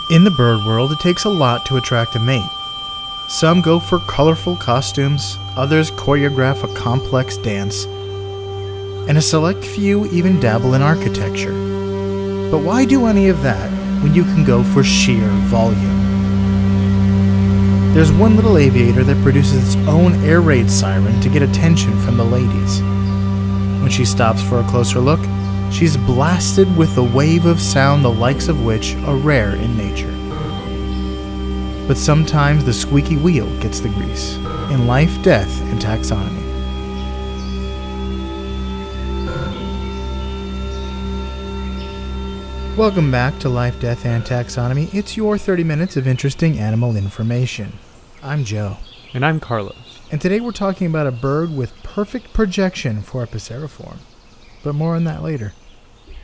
In the bird world, it takes a lot to attract a mate. Some go for colorful costumes, others choreograph a complex dance, and a select few even dabble in architecture. But why do any of that when you can go for sheer volume? There's one little aviator that produces its own air raid siren to get attention from the ladies. When she stops for a closer look, she's blasted with a wave of sound the likes of which are rare in nature. But sometimes the squeaky wheel gets the grease in life, death, and taxonomy. Welcome back to Life, Death, and Taxonomy. It's your 30 minutes of interesting animal information. I'm Joe. And I'm Carlos. And today we're talking about a bird with perfect projection for a passeriform. But more on that later.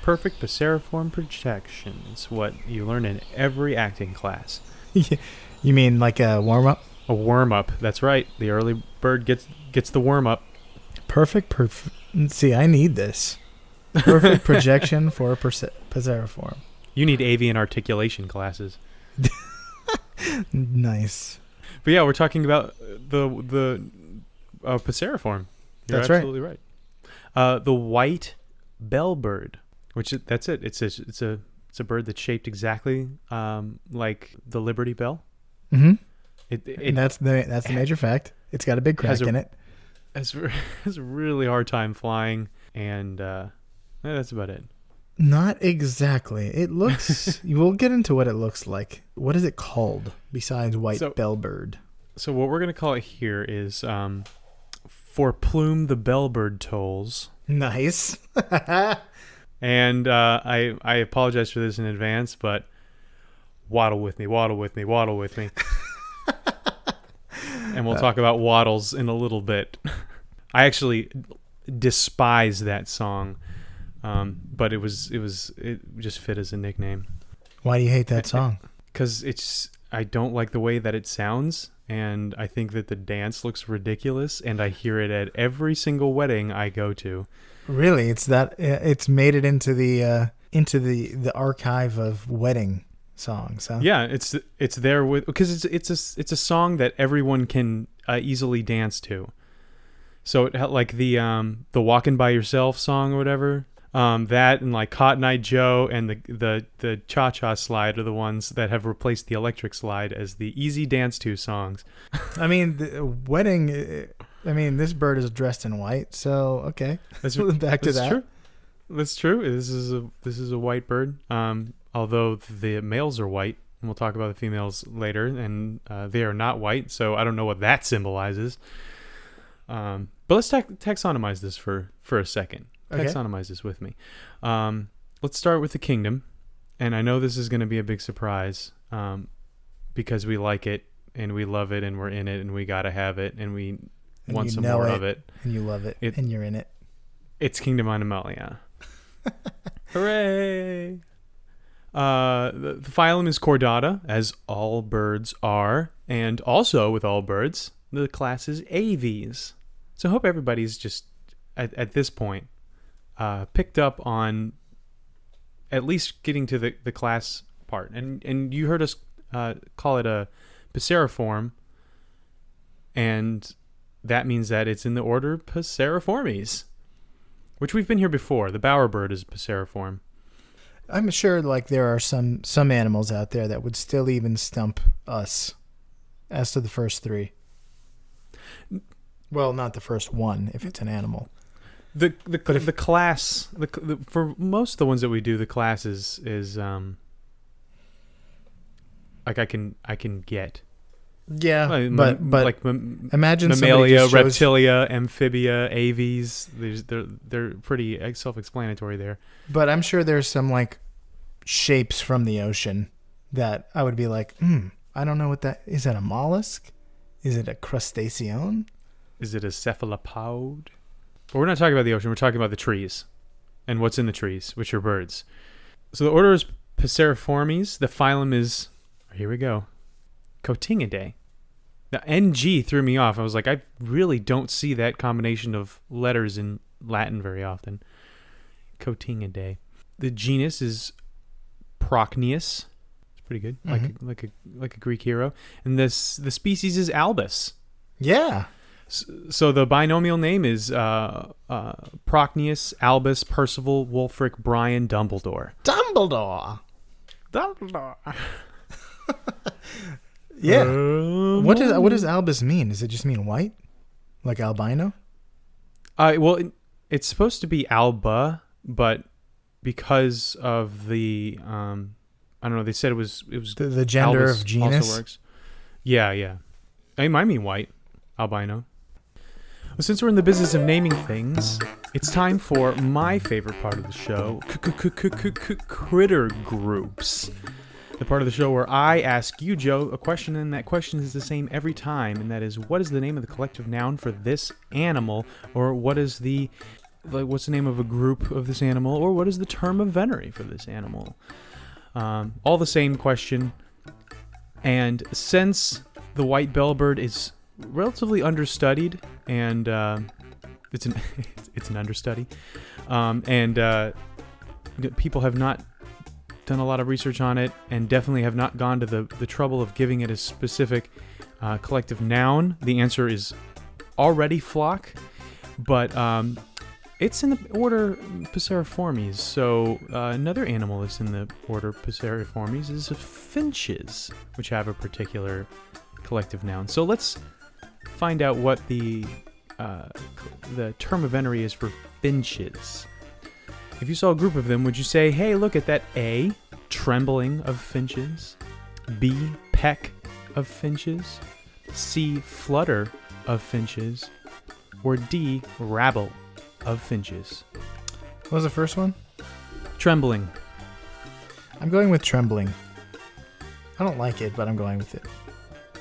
Perfect passeriform projection is what you learn in every acting class. You mean like a warm-up? A warm-up, that's right. The early bird gets the warm-up. Perfect. See, I need this. Perfect projection for a passeriform. You need avian articulation classes. Nice. But yeah, we're talking about the passeriform. You're That's absolutely right. The white bellbird, that's it. It's a bird that's shaped exactly like the Liberty Bell. Mm-hmm. And that's the major fact. It's got a big crack in it. Has a really hard time flying, and that's about it. Not exactly. It looks. We'll get into what it looks like. What is it called besides white bellbird? So what we're gonna call it here is for plume the bellbird tolls. Nice. And I apologize for this in advance, but waddle with me. And we'll talk about waddles in a little bit. I actually despise that song, but it just fit as a nickname. Why do you hate that song? Because I don't like the way that it sounds, and I think that the dance looks ridiculous, and I hear it at every single wedding I go to. Really, it's made it into the archive of wedding songs, huh? Yeah, it's there because it's a song that everyone can easily dance to. So like the Walking by Yourself song or whatever, that and like Cotton Eye Joe and the Cha Cha Slide are the ones that have replaced the Electric Slide as the easy dance to songs. I mean, the wedding. I mean, this bird is dressed in white, so okay. Back to that. True. That's true. This is a white bird. Although the males are white, and we'll talk about the females later, and they are not white, so I don't know what that symbolizes. But let's taxonomize this for a second. Okay. Taxonomize this with me. Let's start with the kingdom, and I know this is going to be a big surprise because we like it, and we love it, and we're in it, and we got to have it, and we want some more of it. And you love it, and you're in it. It's Kingdom Animalia. Hooray! The phylum is Chordata, as all birds are, and also with all birds, the class is Aves. So I hope everybody's just, at this point, picked up on at least getting to the class part. And you heard us call it a passeriform, and that means that it's in the order Passeriformes, which we've been here before. The bowerbird is passeriform. I'm sure like there are some animals out there that would still even stump us as to the first three. Well, not the first one if it's an animal. The class for most of the ones that we do, the class is like I can get. Yeah, but like imagine Mammalia, Reptilia, Amphibia, Aves. They're pretty self-explanatory there. But I'm sure there's some like shapes from the ocean that I would be like, I don't know what that is. That a mollusk? Is it a crustacean? Is it a cephalopod? But we're not talking about the ocean. We're talking about the trees and what's in the trees, which are birds. So the order is Passeriformes. The phylum is, here we go, Cotingidae. The NG threw me off. I was like, I really don't see that combination of letters in Latin very often. Cotingidae. The genus is Procneus. It's pretty good. Mm-hmm. Like a Greek hero. And the species is albus. Yeah. So the binomial name is Procnius, Albus, Percival, Wulfric, Brian, Dumbledore. Dumbledore. Dumbledore. Yeah. What does albus mean? Does it just mean white? Like albino? Well, it's supposed to be alba, but because of the I don't know, they said it was the gender albus of genus. Also works. Yeah. I mean white, albino. Well, since we're in the business of naming things, it's time for my favorite part of the show, critter groups. The part of the show where I ask you, Joe, a question, and that question is the same every time, and that is, what is the name of the collective noun for this animal, or what's the name of a group of this animal, or what is the term of venery for this animal? All the same question. And since the white bellbird is relatively understudied, and it's an understudy, and people have not done a lot of research on it, and definitely have not gone to the trouble of giving it a specific collective noun. The answer is already flock, but it's in the order Passeriformes. So another animal that's in the order Passeriformes is finches, which have a particular collective noun. So let's find out what the term of venery is for finches. If you saw a group of them, would you say, hey, look at that A, trembling of finches, B, peck of finches, C, flutter of finches, or D, rabble of finches? What was the first one? Trembling. I'm going with trembling. I don't like it, but I'm going with it.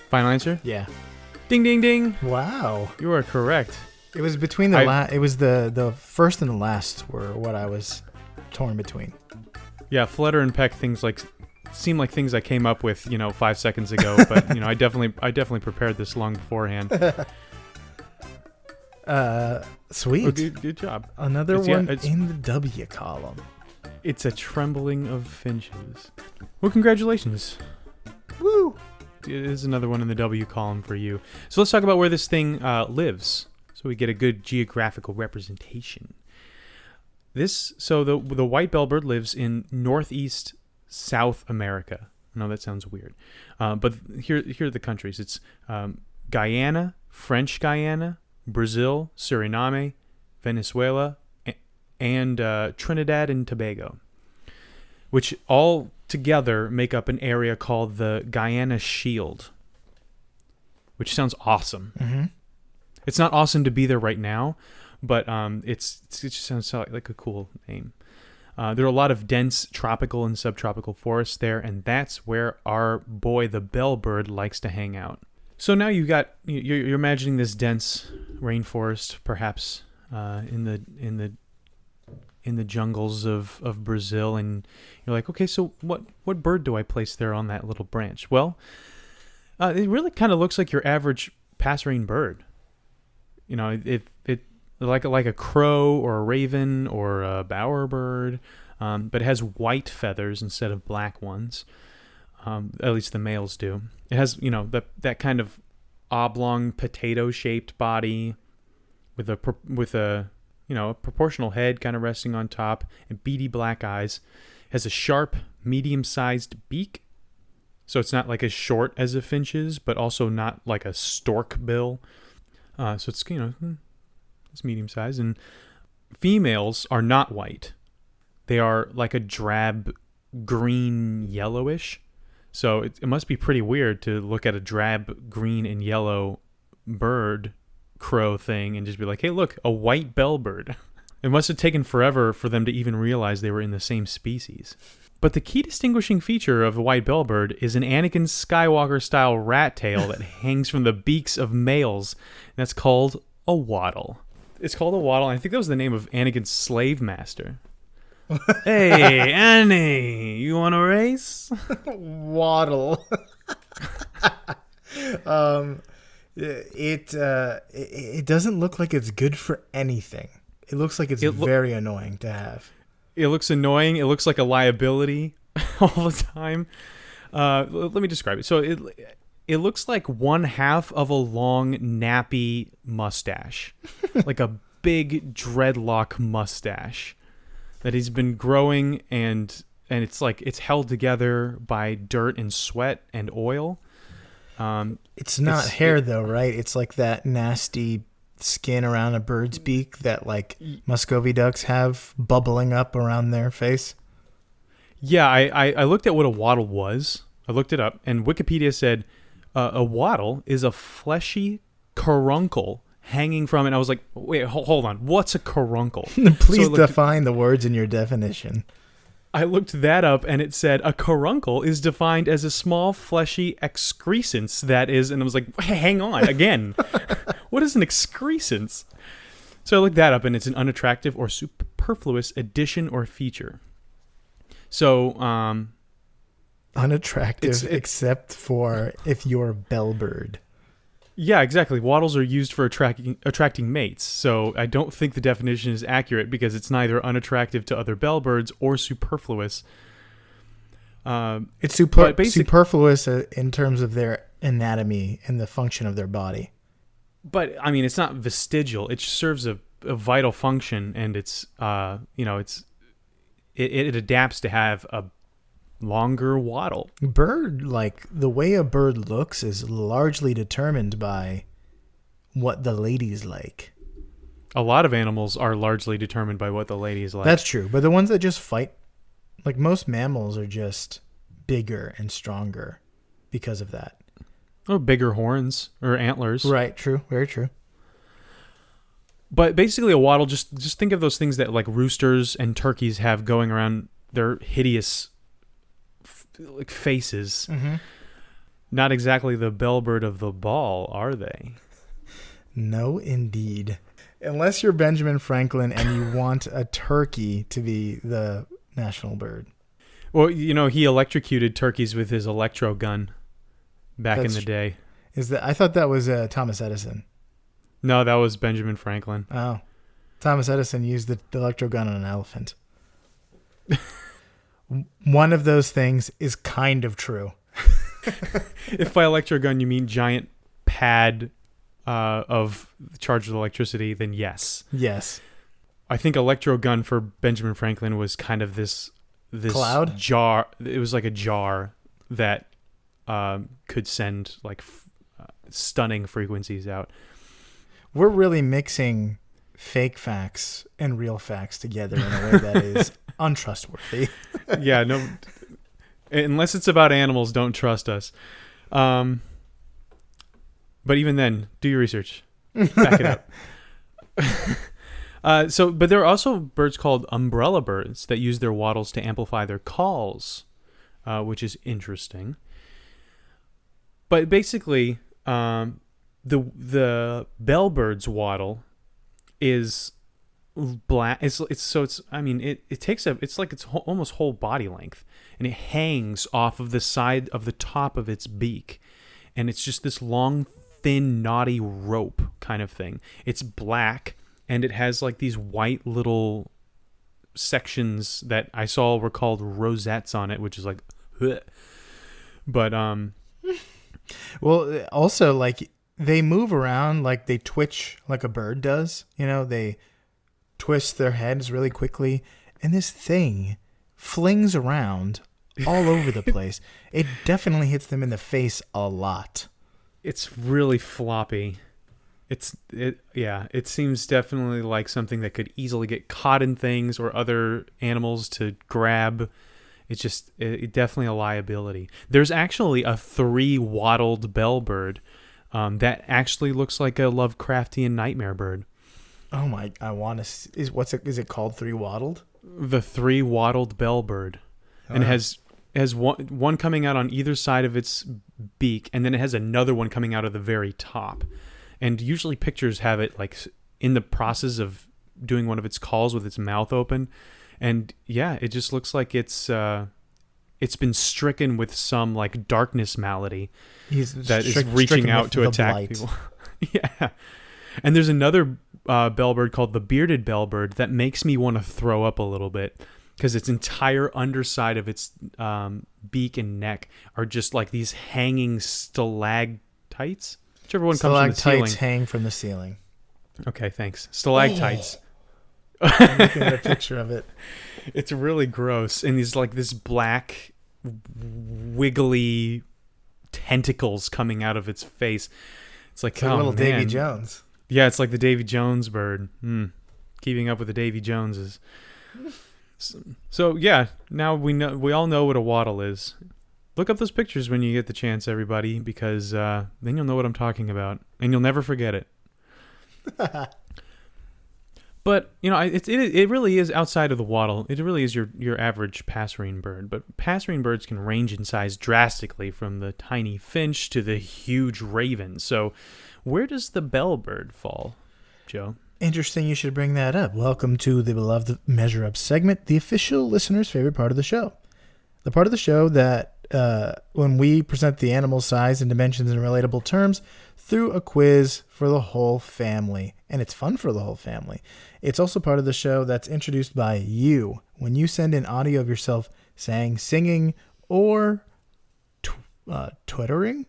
Final answer? Yeah. Ding, ding, ding. Wow. You are correct. It was between it was the first and the last were what I was torn between. Yeah, flutter and peck seem like things I came up with, 5 seconds ago, but I definitely prepared this long beforehand. Sweet. Oh, good job. Another one in the W column. It's a trembling of finches. Well, congratulations. Woo! It is another one in the W column for you. So let's talk about where this thing lives, so we get a good geographical representation. The white bellbird lives in northeast South America. I know that sounds weird, but here are the countries. It's Guyana, French Guyana, Brazil, Suriname, Venezuela, and Trinidad and Tobago, which all together make up an area called the Guyana Shield, which sounds awesome. Mm-hmm. It's not awesome to be there right now, but it just sounds like a cool name. There are a lot of dense tropical and subtropical forests there, and that's where our boy the bellbird likes to hang out. So now you're imagining this dense rainforest, perhaps in the jungles of Brazil, and you're like, okay, so what bird do I place there on that little branch? Well, it really kind of looks like your average passerine bird. It like a crow or a raven or a bowerbird, but it has white feathers instead of black ones. At least the males do. It has, that kind of oblong potato-shaped body with a proportional head kind of resting on top and beady black eyes. It has a sharp, medium-sized beak, so it's not like as short as a finch's, but also not like a stork bill. So it's it's medium-sized, and females are not white. They are like a drab green yellowish. So it must be pretty weird to look at a drab green and yellow bird crow thing and just be like, hey, look, a white bellbird. It must have taken forever for them to even realize they were in the same species. But the key distinguishing feature of the white bellbird is an Anakin Skywalker-style rat tail that hangs from the beaks of males. That's called a wattle. It's called a wattle, and I think that was the name of Anakin's slave master. Hey, Annie, you want to race? Waddle. It doesn't look like it's good for anything. It looks like it's very annoying to have. It looks annoying. It looks like a liability all the time. Let me describe it. So it looks like one half of a long nappy mustache, like a big dreadlock mustache that he's been growing, and it's like it's held together by dirt and sweat and oil. It's not hair though, right? It's like that nasty skin around a bird's beak that like Muscovy ducks have bubbling up around their face. Yeah, I looked at what a wattle was. I looked it up, and Wikipedia said a wattle is a fleshy caruncle hanging from it. I was like, wait, hold on. What's a caruncle? Please define the words in your definition. I looked that up, and it said a caruncle is defined as a small fleshy excrescence that is, and I was like, hang on, again. What is an excrescence? So I looked that up, and it's an unattractive or superfluous addition or feature. So, unattractive except for if you're Bellbird. Yeah, exactly. Wattles are used for attracting mates, so I don't think the definition is accurate because it's neither unattractive to other bellbirds or superfluous. It's superfluous in terms of their anatomy and the function of their body. But I mean, it's not vestigial. It serves a vital function, and it adapts to have a longer wattle. Bird, like the way a bird looks is largely determined by what the ladies like. A lot of animals are largely determined by what the ladies like. That's true. But the ones that just fight, like most mammals are just bigger and stronger because of that. Oh, bigger horns or antlers. Right. True. Very true. But basically a wattle, just think of those things that like roosters and turkeys have going around their hideous like faces. Mm-hmm. Not exactly the bellbird of the ball, are they? No, indeed. Unless you're Benjamin Franklin and you want a turkey to be the national bird. Well, he electrocuted turkeys with his electro gun back in the day. I thought that was Thomas Edison. No, that was Benjamin Franklin. Oh. Thomas Edison used the electro gun on an elephant. One of those things is kind of true. If by electro gun you mean giant pad of charged with electricity, then yes. Yes. I think electro gun for Benjamin Franklin was kind of this cloud jar. It was like a jar that could send like stunning frequencies out. We're really mixing fake facts and real facts together in a way that is untrustworthy. Yeah, no. Unless it's about animals, don't trust us. But even then, do your research. Back it up. But there are also birds called umbrella birds that use their wattles to amplify their calls, which is interesting. But basically, the bellbird's wattle is black. It's like its almost whole body length, and it hangs off of the side of the top of its beak, and it's just this long, thin, knotty rope kind of thing. It's black, and it has like these white little sections that I saw were called rosettes on it, which is like, ugh. But well, also like they move around, like they twitch like a bird does. They twist their heads really quickly, and this thing flings around all over the place. It definitely hits them in the face a lot. It's really floppy. It seems definitely like something that could easily get caught in things or other animals to grab. It's definitely a liability. There's actually a 3-wattled bellbird that actually looks like a Lovecraftian nightmare bird. Oh my! I want to. Is it called 3-wattled? The 3-wattled bellbird, and it has one coming out on either side of its beak, and then it has another one coming out of the very top. And usually pictures have it like in the process of doing one of its calls with its mouth open, and yeah, it just looks like it's been stricken with some like darkness malady that is reaching out to attack people. Yeah. And there's another bellbird called the bearded bellbird that makes me want to throw up a little bit because its entire underside of its beak and neck are just like these hanging stalactites. Whichever one comes from the ceiling. Stalactites hang from the ceiling. Okay, thanks. Stalactites. I'm looking at a picture of it. It's really gross. And these like this black, wiggly tentacles coming out of its face. It's like, It's like little Davy Jones. Yeah, it's like the Davy Jones bird. Keeping up with the Davy Joneses. So yeah, now we all know what a wattle is. Look up those pictures when you get the chance, everybody, because then you'll know what I'm talking about, and you'll never forget it. But it really is outside of the wattle. It really is your average passerine bird. But passerine birds can range in size drastically, from the tiny finch to the huge raven. So, where does the bellbird fall, Joe? Interesting you should bring that up. Welcome to the beloved Measure Up segment, the official listener's favorite part of the show. The part of the show that when we present the animal size and dimensions in relatable terms through a quiz for the whole family. And it's fun for the whole family. It's also part of the show that's introduced by you when you send in audio of yourself saying, singing, or chittering.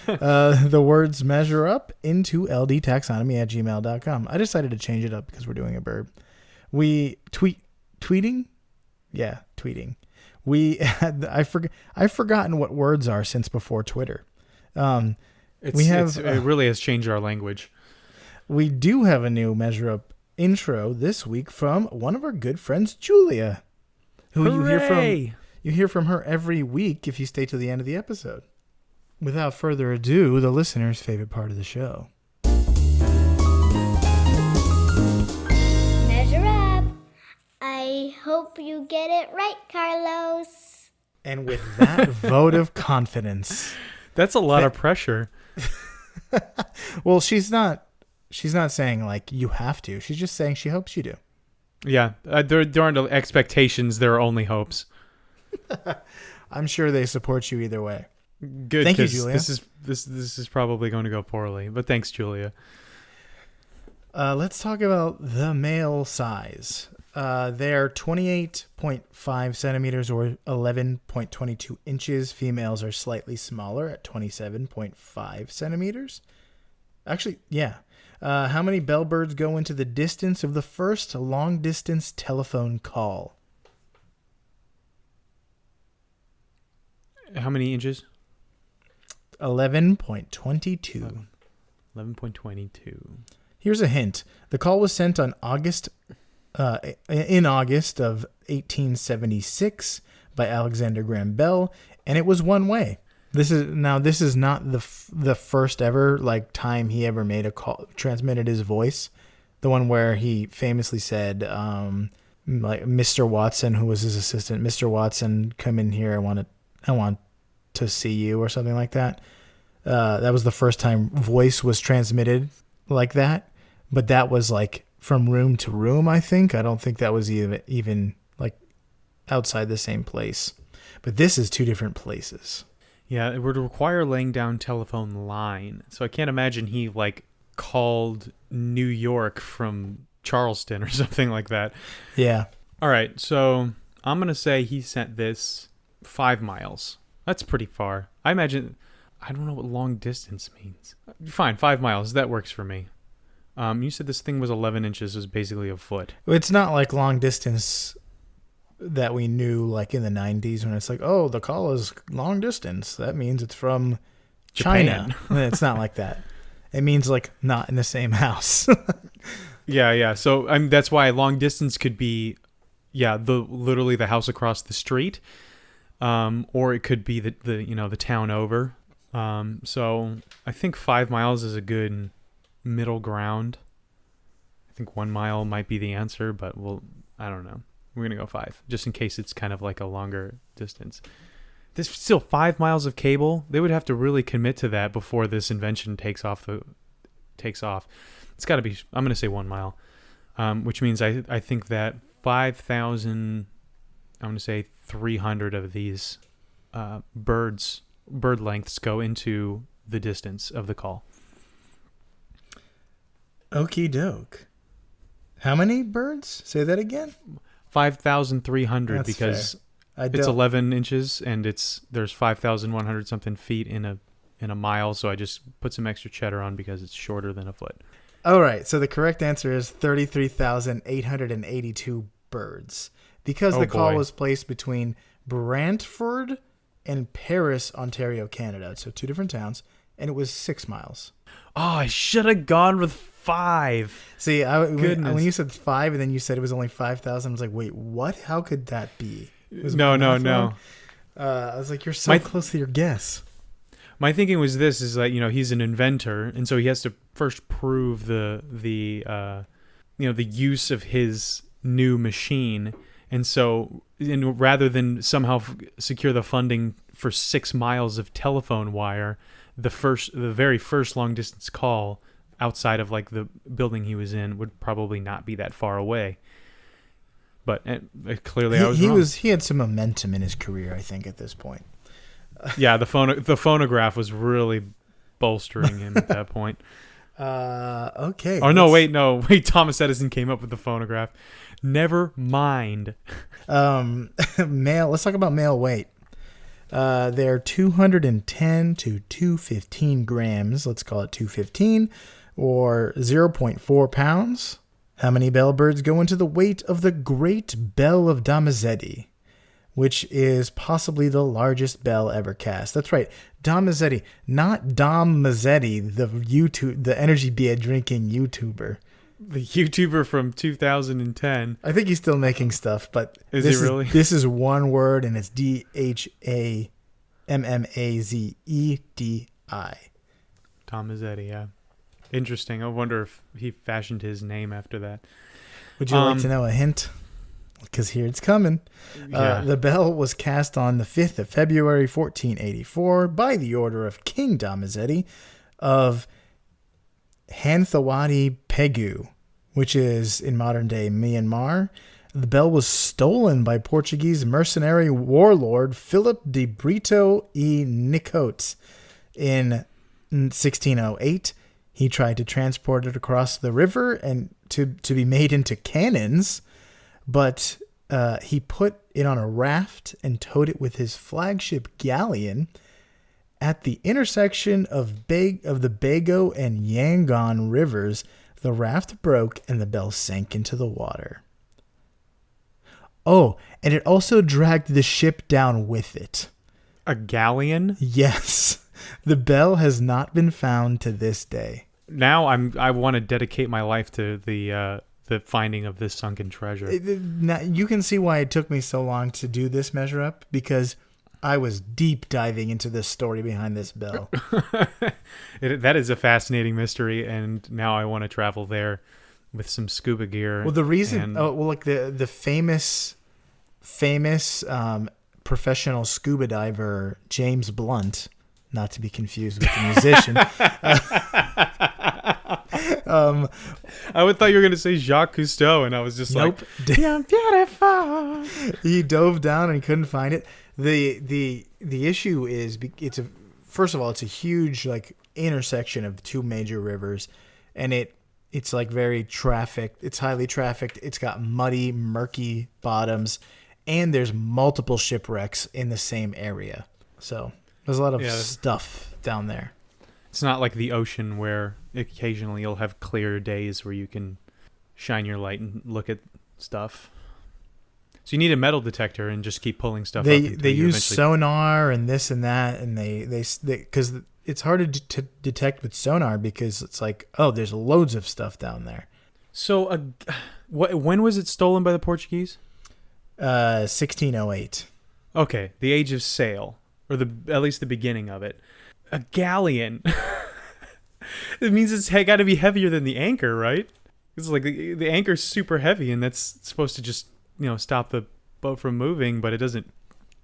The words measure up into ldtaxonomy@gmail.com. I decided to change it up because we're doing a bird. We tweeting. Yeah, tweeting. I've forgotten what words are since before Twitter. It really has changed our language. We do have a new Measure Up intro this week from one of our good friends, Julia, who you hear from her every week if you stay to the end of the episode. Without further ado, the listener's favorite part of the show. Measure up. I hope you get it right, Carlos. And with that vote of confidence. That's a lot of pressure. Well, she's not saying like you have to. She's just saying she hopes you do. Yeah, there aren't expectations. There are only hopes. I'm sure they support you either way. Good. Thank you, Julia. This is probably going to go poorly, but thanks, Julia. Let's talk about the male size. They're 28.5 centimeters or 11.22 inches. Females are slightly smaller at 27.5 centimeters. Actually, yeah. How many bellbirds go into the distance of the first long-distance telephone call? How many inches? 11.22. 11.22. Here's a hint. The call was sent on August of 1876 by Alexander Graham Bell, and it was one way. This is not the first ever time he ever made a call, transmitted his voice. The one where he famously said, Mr. Watson, who was his assistant, Mr. Watson, come in here. I want to see you, or something like that. That was the first time voice was transmitted like that. But that was from room to room, I think. I don't think that was even outside the same place. But this is two different places. Yeah, it would require laying down telephone line. So I can't imagine he called New York from Charleston or something like that. Yeah. All right, so I'm going to say he sent this 5 miles. That's pretty far. I don't know what long distance means. Fine, 5 miles. That works for me. You said this thing was 11 inches, was basically a foot. It's not like long distance that we knew in the 90s when it's the call is long distance. That means it's from Japan. China. It's not like that. It means not in the same house. Yeah. So that's why long distance could be, literally the house across the street, or it could be the town over. So I think 5 miles is a good middle ground. I think 1 mile might be the answer, but I don't know. We're going to go 5, just in case it's kind of a longer distance. This still 5 miles of cable. They would have to really commit to that before this invention takes off. It's got to be, I'm going to say 1 mile, which means I think that 5,000, I'm going to say 300 of these bird lengths go into the distance of the call. Okie doke. How many birds? Say that again. 5,300 That's because fair. it's 11 inches and there's 5,100 something feet in a mile. So I just put some extra cheddar on because it's shorter than a foot. All right. So the correct answer is 33,882 birds because the call was placed between Brantford and Paris, Ontario, Canada. So 2 different towns, and it was 6 miles. Oh, I should have gone with 5. See, when you said 5 and then you said it was only 5,000, I was like, wait, what? How could that be? No. I was like, you're so close to your guess. My thinking was is like, he's an inventor, and so he has to first prove the use of his new machine. And so, rather than somehow secure the funding for 6 miles of telephone wire, the very first long distance call outside of like the building he was in would probably not be that far away. But clearly, I was wrong. He had some momentum in his career, I think, at this point. Yeah, the phonograph was really bolstering him at that point. Okay. Oh no! Wait. Thomas Edison came up with the phonograph. Never mind. Male. Let's talk about male weight. They're 210 to 215 grams. Let's call it 215, or 0.4 pounds. How many bellbirds go into the weight of the Great Bell of Damizetti, which is possibly the largest bell ever cast? That's right, Damizetti, not Dom Mazzetti, the energy beer drinking YouTuber. The YouTuber from 2010. I think he's still making stuff, but is he really? This is one word, and it's DHAMMAZEDI. Tom Mazzetti, yeah. Interesting. I wonder if he fashioned his name after that. Would you like to know a hint? Because here it's coming. Yeah. The bell was cast on the 5th of February, 1484, by the order of King Damizetti of Hanthawadi Pegu, which is in modern-day Myanmar. The bell was stolen by Portuguese mercenary warlord Philip de Brito e Nicote in 1608. He tried to transport it across the river and to be made into cannons, but he put it on a raft and towed it with his flagship galleon. At the intersection of the Bago and Yangon rivers, the raft broke and the bell sank into the water. Oh, and it also dragged the ship down with it. A galleon? Yes. The bell has not been found to this day. Now I want to dedicate my life to the finding of this sunken treasure. Now, you can see why it took me so long to do this measure up, because I was deep diving into the story behind this bell. That is a fascinating mystery, and now I want to travel there with some scuba gear. Well, the reason, like the famous professional scuba diver James Blunt, not to be confused with the musician. I thought you were going to say Jacques Cousteau, and I was just nope. like, "I'm beautiful." He dove down and he couldn't find it. The issue is first of all, it's a huge like intersection of 2 major rivers, and it's like very trafficked. It's highly trafficked. It's got muddy, murky bottoms, and there's multiple shipwrecks in the same area. So there's a lot of stuff down there. It's not like the ocean where occasionally you'll have clear days where you can shine your light and look at stuff. So you need a metal detector and just keep pulling stuff up. They use sonar and this and that, and they because it's hard to detect with sonar because it's like, oh, there's loads of stuff down there. So when was it stolen by the Portuguese? 1608. Okay, the age of sail, or at least the beginning of it. A galleon. It means it's got to be heavier than the anchor, right? It's like the anchor's super heavy, and that's supposed to just stop the boat from moving, but it doesn't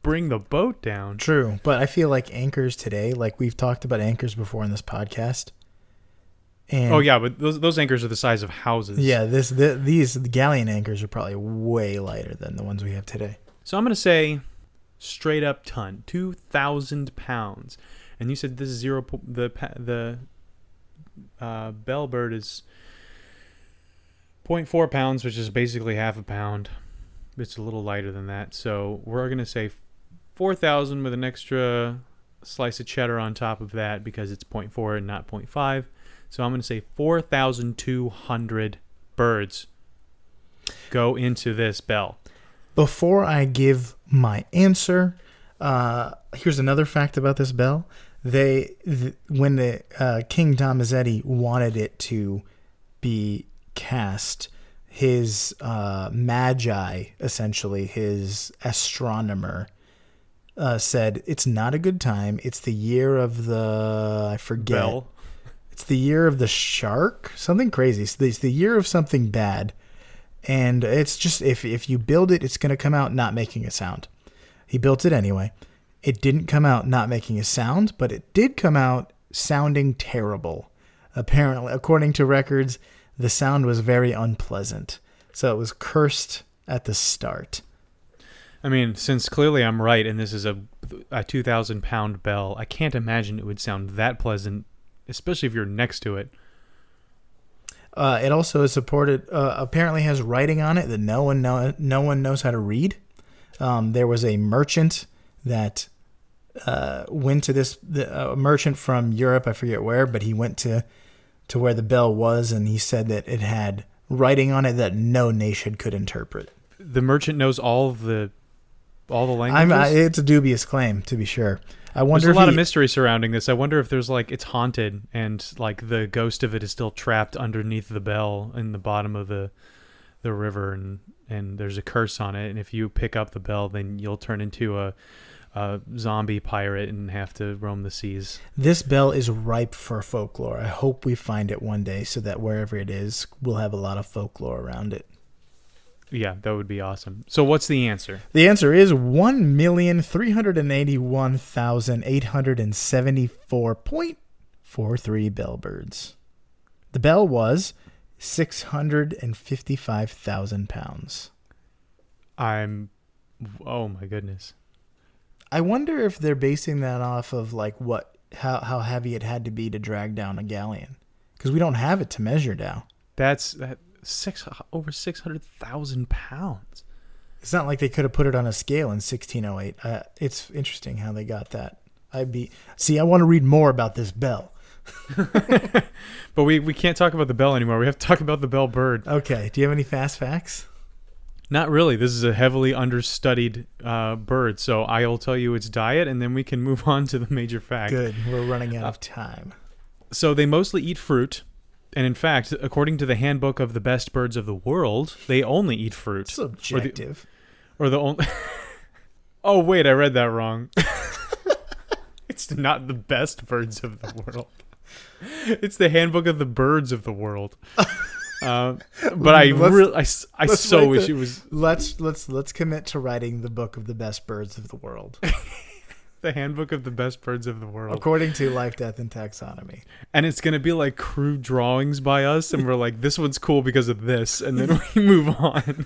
bring the boat down. True, but I feel like anchors today, like we've talked about anchors before in this podcast. And but those anchors are the size of houses. Yeah, these galleon anchors are probably way lighter than the ones we have today. So I'm gonna say straight up ton, 2,000 pounds. And you said this is the Bellbird is 0.4 pounds, which is basically half a pound. It's a little lighter than that. So we're going to say 4,000 with an extra slice of cheddar on top of that because it's 0.4 and not 0.5. So I'm going to say 4,200 birds go into this bell. Before I give my answer, here's another fact about this bell. When the King Damizetti wanted it to be cast, his magi, essentially his astronomer, said it's not a good time. It's the year of the Bell. It's the year of the shark, something crazy. So it's the year of something bad, and it's just if you build it, it's going to come out not making a sound. He built it anyway. It didn't come out not making a sound, but it did come out sounding terrible. Apparently, according to records, the sound was very unpleasant. So it was cursed at the start. I mean, since clearly I'm right and this is a 2,000 pound bell, I can't imagine it would sound that pleasant, especially if you're next to it. It also is supported, apparently has writing on it that no one knows how to read. There was a merchant that went to this, a merchant from Europe, I forget where, but he went to where the bell was, and he said that it had writing on it that no nation could interpret. The merchant knows all the languages? It's a dubious claim, to be sure. I wonder there's a lot of mystery surrounding this. I wonder if there's it's haunted and the ghost of it is still trapped underneath the bell in the bottom of the river, and there's a curse on it. And if you pick up the bell, then you'll turn into a zombie pirate and have to roam the seas. This bell is ripe for folklore. I hope we find it one day so that wherever it is, we'll have a lot of folklore around it. Yeah, that would be awesome. So what's the answer? The answer is 1,381,874.43 bellbirds. The bell was 655,000 pounds. Oh my goodness. I wonder if they're basing that off of how heavy it had to be to drag down a galleon, because we don't have it to measure now. That's over 600,000 pounds. It's not like they could have put it on a scale in 1608. It's interesting how they got that. I want to read more about this bell. But we can't talk about the bell anymore. We have to talk about the Bellbird. Okay. Do you have any fast facts? Not really. This is a heavily understudied bird. So I'll tell you its diet, and then we can move on to the major fact. Good. We're running out of time. So they mostly eat fruit. And in fact, according to the handbook of the best birds of the world, they only eat fruit. Subjective. Or the only... Oh, wait, I read that wrong. It's not the best birds of the world. It's the handbook of the birds of the world. But I so wish it was... Let's commit to writing the book of the best birds of the world. The handbook of the best birds of the world. According to Life, Death, and Taxonomy. And it's going to be like crude drawings by us, and we're like, this one's cool because of this, and then we move on.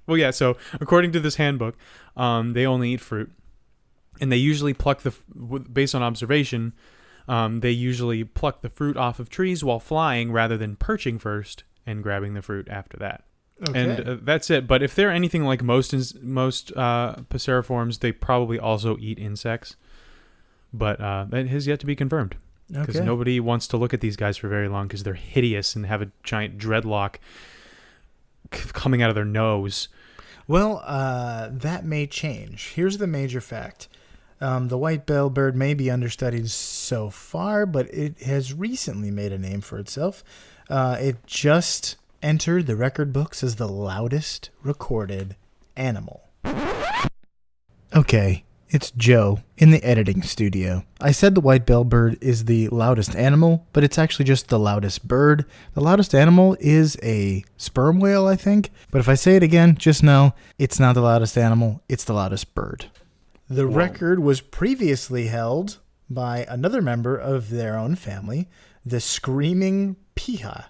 Well, yeah, so according to this handbook, they only eat fruit, and they usually pluck based on observation, they usually pluck the fruit off of trees while flying rather than perching first and grabbing the fruit after that. Okay. And that's it. But if they're anything like most passeriforms, they probably also eat insects. But that has yet to be confirmed. Because nobody wants to look at these guys for very long because they're hideous and have a giant dreadlock coming out of their nose. Well, that may change. Here's the major fact. The white bellbird may be understudied so far, but it has recently made a name for itself. It just entered the record books as the loudest recorded animal. Okay, it's Joe in the editing studio. I said the white bellbird is the loudest animal, but it's actually just the loudest bird. The loudest animal is a sperm whale, I think. But if I say it again, just know it's not the loudest animal, it's the loudest bird. The record was previously held by another member of their own family, the screaming piha.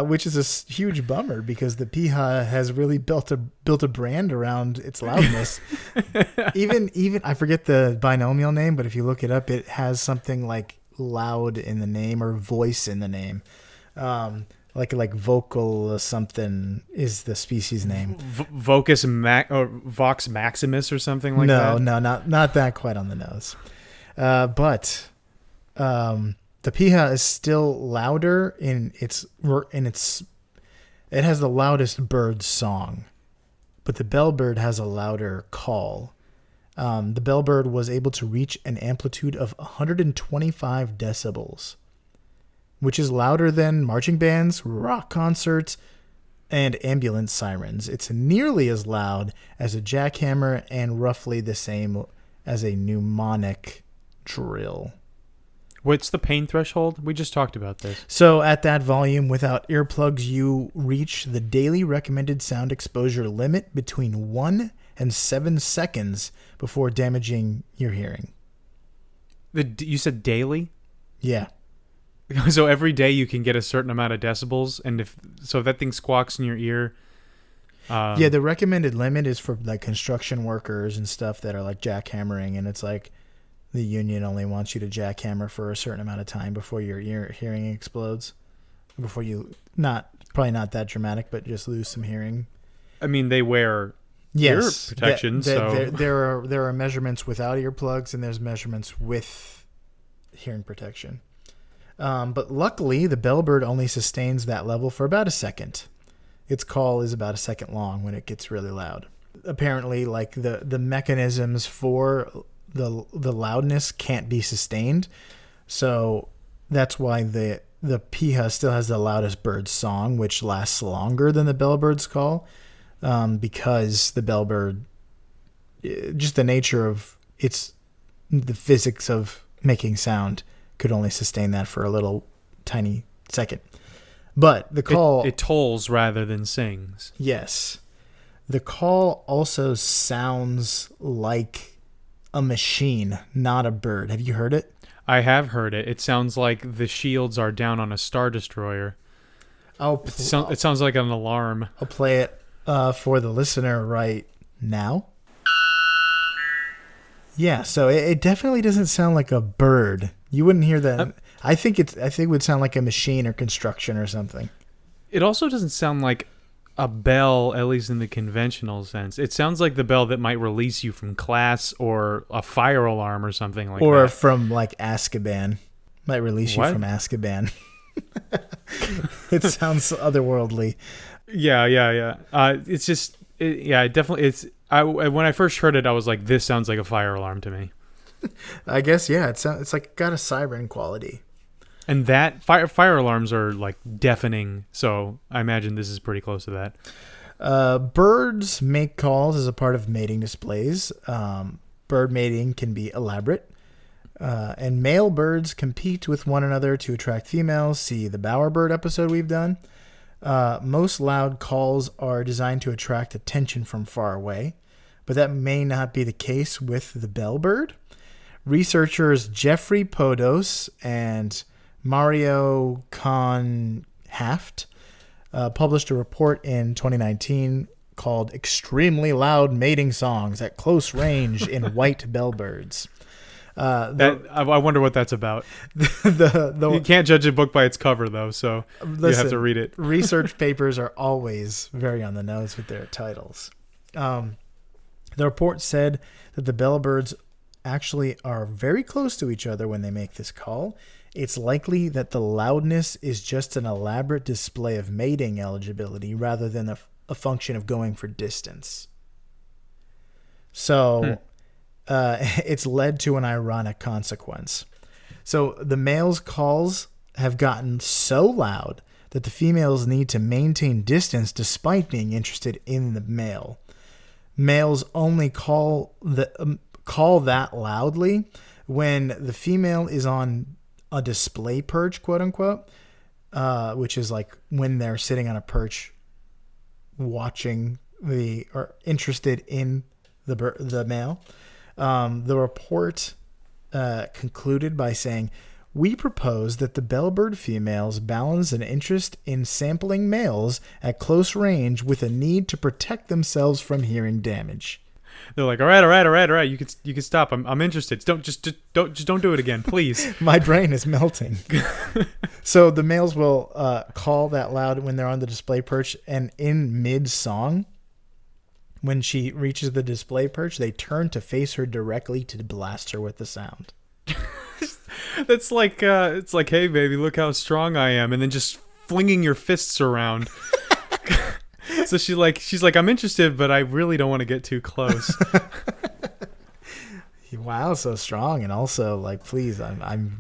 Which is a huge bummer because the piha has really built a brand around its loudness. even I forget the binomial name, but if you look it up, it has something like loud in the name or voice in the name. Like vocal something is the species name. Or Vox Maximus or something like that? No, not that quite on the nose. But the piha is still louder it has the loudest bird song, but the bellbird has a louder call. The bellbird was able to reach an amplitude of 125 decibels, which is louder than marching bands, rock concerts, and ambulance sirens. It's nearly as loud as a jackhammer and roughly the same as a mnemonic drill. What's the pain threshold? We just talked about this. So at that volume, without earplugs, you reach the daily recommended sound exposure limit between 1 and 7 seconds before damaging your hearing. You said daily? Yeah. So every day you can get a certain amount of decibels, and if that thing squawks in your ear. Yeah, the recommended limit is for like construction workers and stuff that are like jackhammering, and it's like the union only wants you to jackhammer for a certain amount of time before your hearing explodes. Before you probably not that dramatic, but just lose some hearing. I mean, they wear ear protection. There are measurements without earplugs, and there's measurements with hearing protection. But luckily, the bellbird only sustains that level for about a second. Its call is about a second long when it gets really loud. Apparently, like the mechanisms for the loudness can't be sustained, so that's why the piha still has the loudest bird song, which lasts longer than the bellbird's call, because the bellbird, just the nature of the physics of making sound, could only sustain that for a little tiny second. But the call... It tolls rather than sings. Yes. The call also sounds like a machine, not a bird. Have you heard it? I have heard it. It sounds like the shields are down on a Star Destroyer. It sounds like an alarm. I'll play it for the listener right now. Yeah, so it definitely doesn't sound like a bird. You wouldn't hear that. I think it would sound like a machine or construction or something. It also doesn't sound like a bell, at least in the conventional sense. It sounds like the bell that might release you from class or a fire alarm or something like that. Or from like Azkaban. Might release you from Azkaban. It sounds otherworldly. Yeah. It's just, it definitely, when I first heard it, I was like, this sounds like a fire alarm to me. I guess, yeah. It's like got a siren quality. And that fire alarms are like deafening, so I imagine this is pretty close to that. Birds make calls as a part of mating displays. Bird mating can be elaborate. And male birds compete with one another to attract females. See the bowerbird episode we've done. Most loud calls are designed to attract attention from far away, but that may not be the case with the bellbird. Researchers Jeffrey Podos and Mario Haft published a report in 2019 called Extremely Loud Mating Songs at Close Range in White Bellbirds. I wonder what that's about. You can't judge a book by its cover, though, so you have to read it. Research papers are always very on the nose with their titles. The report said that the bellbirds actually are very close to each other when they make this call. It's likely that the loudness is just an elaborate display of mating eligibility rather than a function of going for distance. So it's led to an ironic consequence. So the male's calls have gotten so loud that the females need to maintain distance despite being interested in the male. Males only call that loudly when the female is on a display perch, quote unquote, which is like when they're sitting on a perch watching or interested in the male. The report concluded by saying, "We propose that the bellbird females balance an interest in sampling males at close range with a need to protect themselves from hearing damage." They're like, all right. You can stop. I'm interested. Don't do it again, please. My brain is melting. So the males will call that loud when they're on the display perch, and in mid-song, when she reaches the display perch, they turn to face her directly to blast her with the sound. That's like, it's like, hey, baby, look how strong I am, and then just flinging your fists around. So she's like, I'm interested, but I really don't want to get too close. Wow, so strong, and also like, please, I'm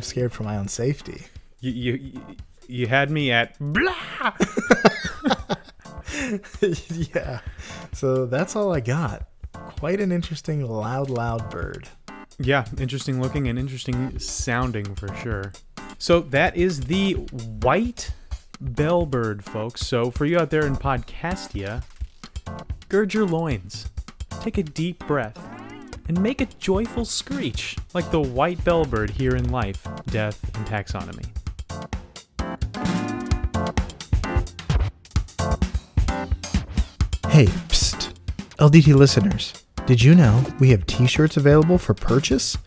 scared for my own safety. You had me at blah. Yeah. So that's all I got. Quite an interesting loud bird. Yeah, interesting looking and interesting sounding for sure. So that is the white bellbird, folks. So for you out there in Podcastia, gird your loins, take a deep breath, and make a joyful screech like the white bellbird here in life, death, and taxonomy. Hey, psst. LDT listeners, did you know we have t-shirts available for purchase?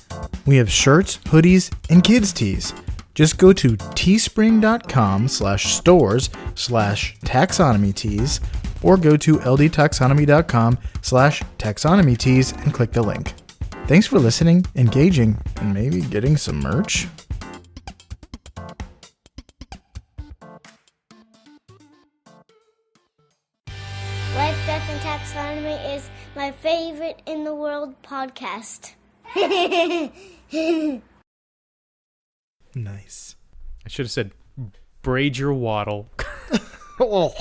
We have shirts, hoodies, and kids' tees. Just go to teespring.com/stores/taxonomy tees or go to ldtaxonomy.com/taxonomy tees and click the link. Thanks for listening, engaging, and maybe getting some merch. Life, Death, and Taxonomy is my favorite in the world podcast. Nice. I should have said, braid your waddle. Oh.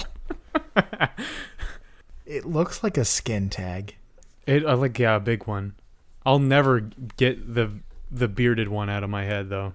It looks like a skin tag. A big one. I'll never get the bearded one out of my head, though.